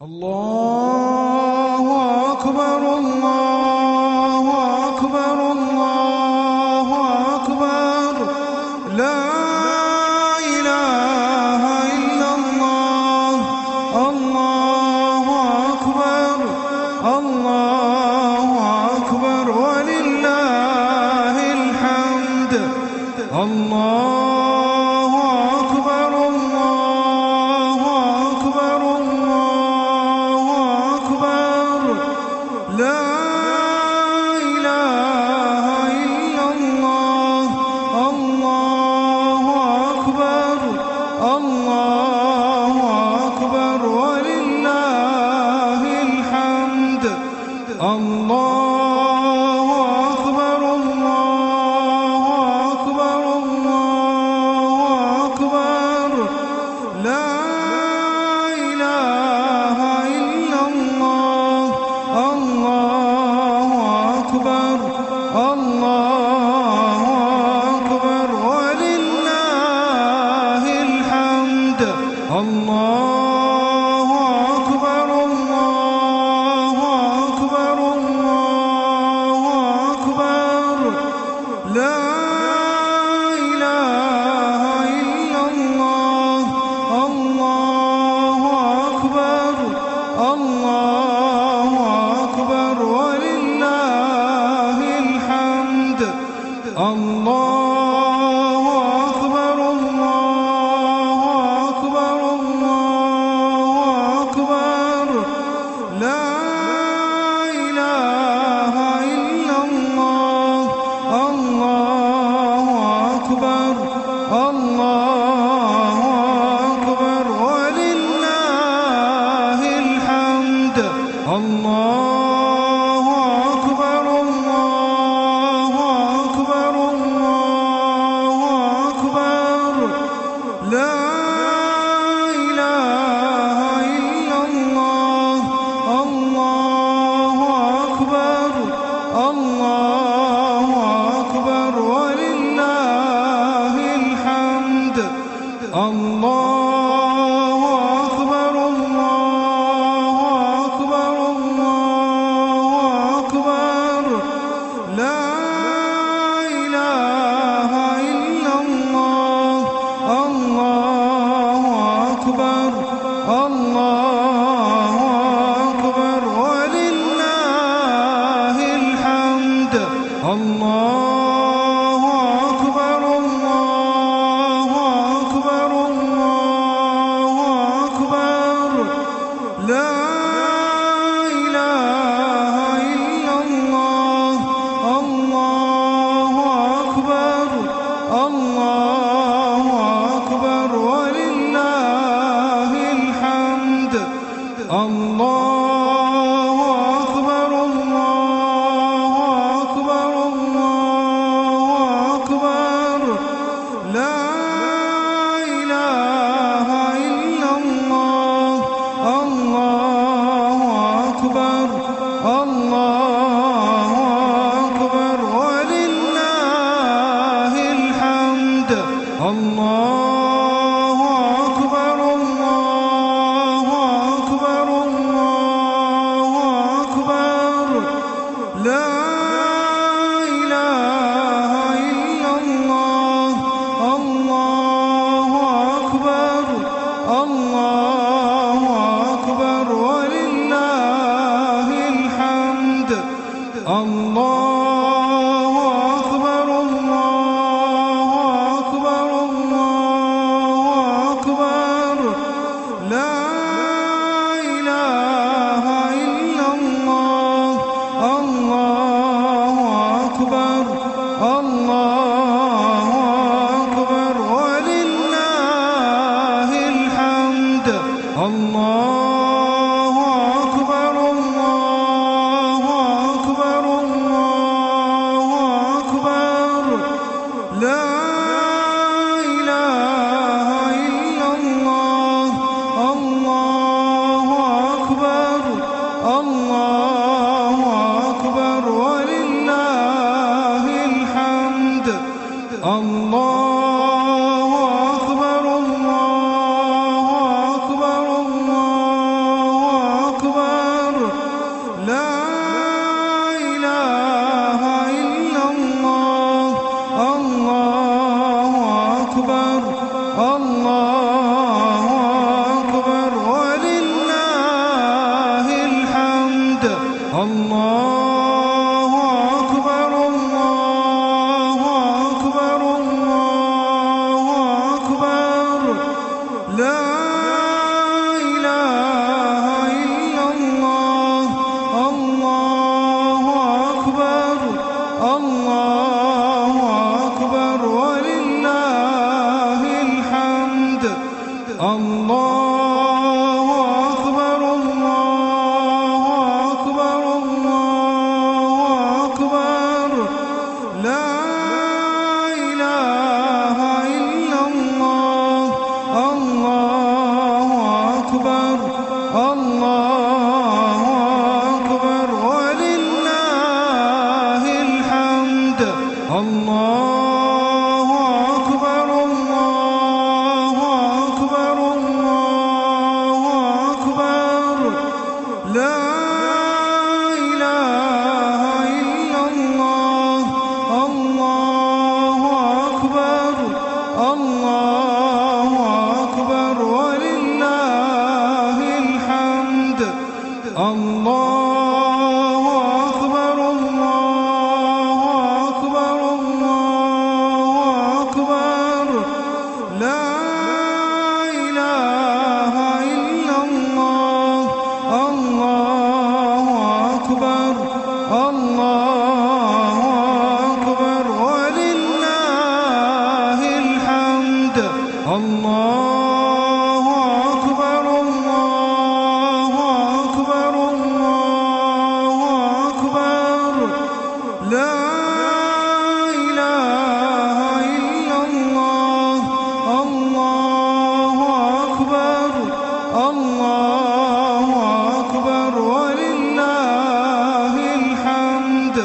الله أكبر الله أكبر الله أكبر لا إله إلا الله الله أكبر الله أكبر ولله الحمد الله أكبر الله أكبر الله أكبر لا إله إلا الله الله أكبر الله أكبر ولله الحمد الله أكبر الله أكبر الله أكبر لا إله إلا الله الله أكبر الله أكبر ولله الحمد الله أكبر الله أكبر الله أكبر لا إله إلا الله الله أكبر الله أكبر ولله الحمد الله أكبر الله أكبر الله أكبر لا إله إلا الله الله أكبر الله أكبر ولله الحمد الله أكبر الله أكبر الله أكبر لا إله إلا الله الله أكبر الله أكبر ولله الحمد الله أكبر الله أكبر الله أكبر لا إله إلا الله الله أكبر الله أكبر ولله الحمد الله أكبر الله أكبر الله أكبر لا إله إلا الله الله أكبر الله أكبر ولله الحمد الله أكبر الله أكبر الله أكبر لا إله إلا الله الله أكبر الله أكبر ولله الحمد الله أكبر الله أكبر الله أكبر لا إله إلا الله الله أكبر الله أكبر ولله الحمد الله أكبر الله أكبر الله أكبر لا إله إلا الله الله أكبر الله أكبر ولله الحمد الله أكبر الله أكبر الله أكبر لا إله إلا الله الله أكبر الله أكبر ولله الحمد الله أكبر الله أكبر الله الله أكبر الله أكبر الله أكبر لا إله إلا الله الله أكبر الله أكبر ولله الحمد الله أكبر الله أكبر الله أكبر لا إله إلا الله الله أكبر الله أكبر ولله الحمد الله أكبر الله أكبر الله أكبر لا إله إلا الله الله أكبر الله أكبر ولله الحمد الله أكبر الله أكبر الله أكبر لا إله إلا الله الله أكبر الله أكبر ولله الحمد الله أكبر الله أكبر الله أكبر لا إله إلا الله الله أكبر الله أكبر ولله الحمد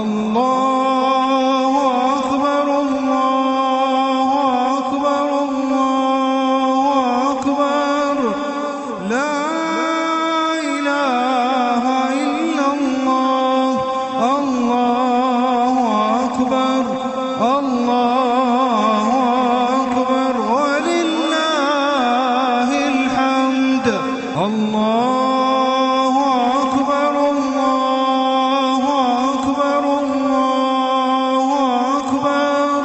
الله أكبر الله أكبر الله أكبر لا إله إلا الله الله أكبر الله أكبر ولله الحمد الله أكبر الله أكبر الله أكبر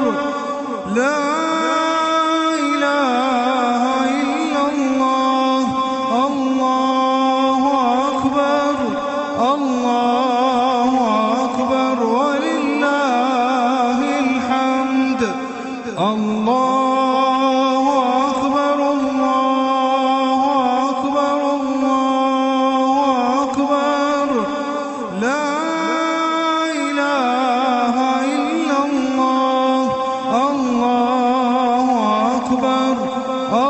لا إله إلا الله الله أكبر الله أكبر ولله الحمد الله أكبر الله أكبر الله أكبر لا إله إلا الله الله أكبر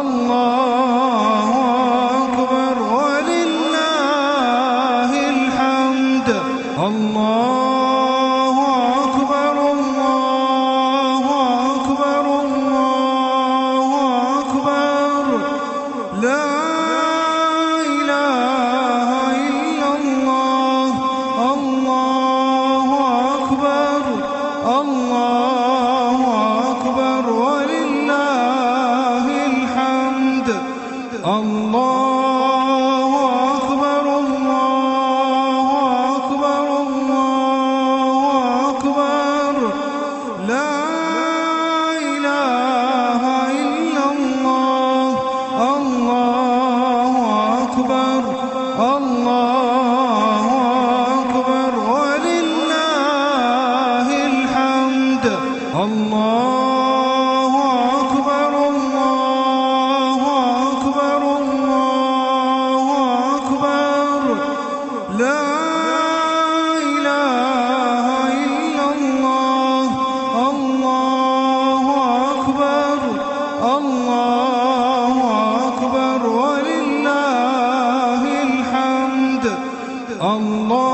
الله أكبر ولله الحمد الله أكبر الله أكبر الله أكبر لا إله إلا الله الله أكبر الله أكبر ولله الحمد الله أكبر الله أكبر الله أكبر لا إله إلا الله الله أكبر الله أكبر ولله الحمد الله أكبر الله أكبر الله أكبر لا إله إلا الله الله أكبر الله أكبر ولله الحمد الله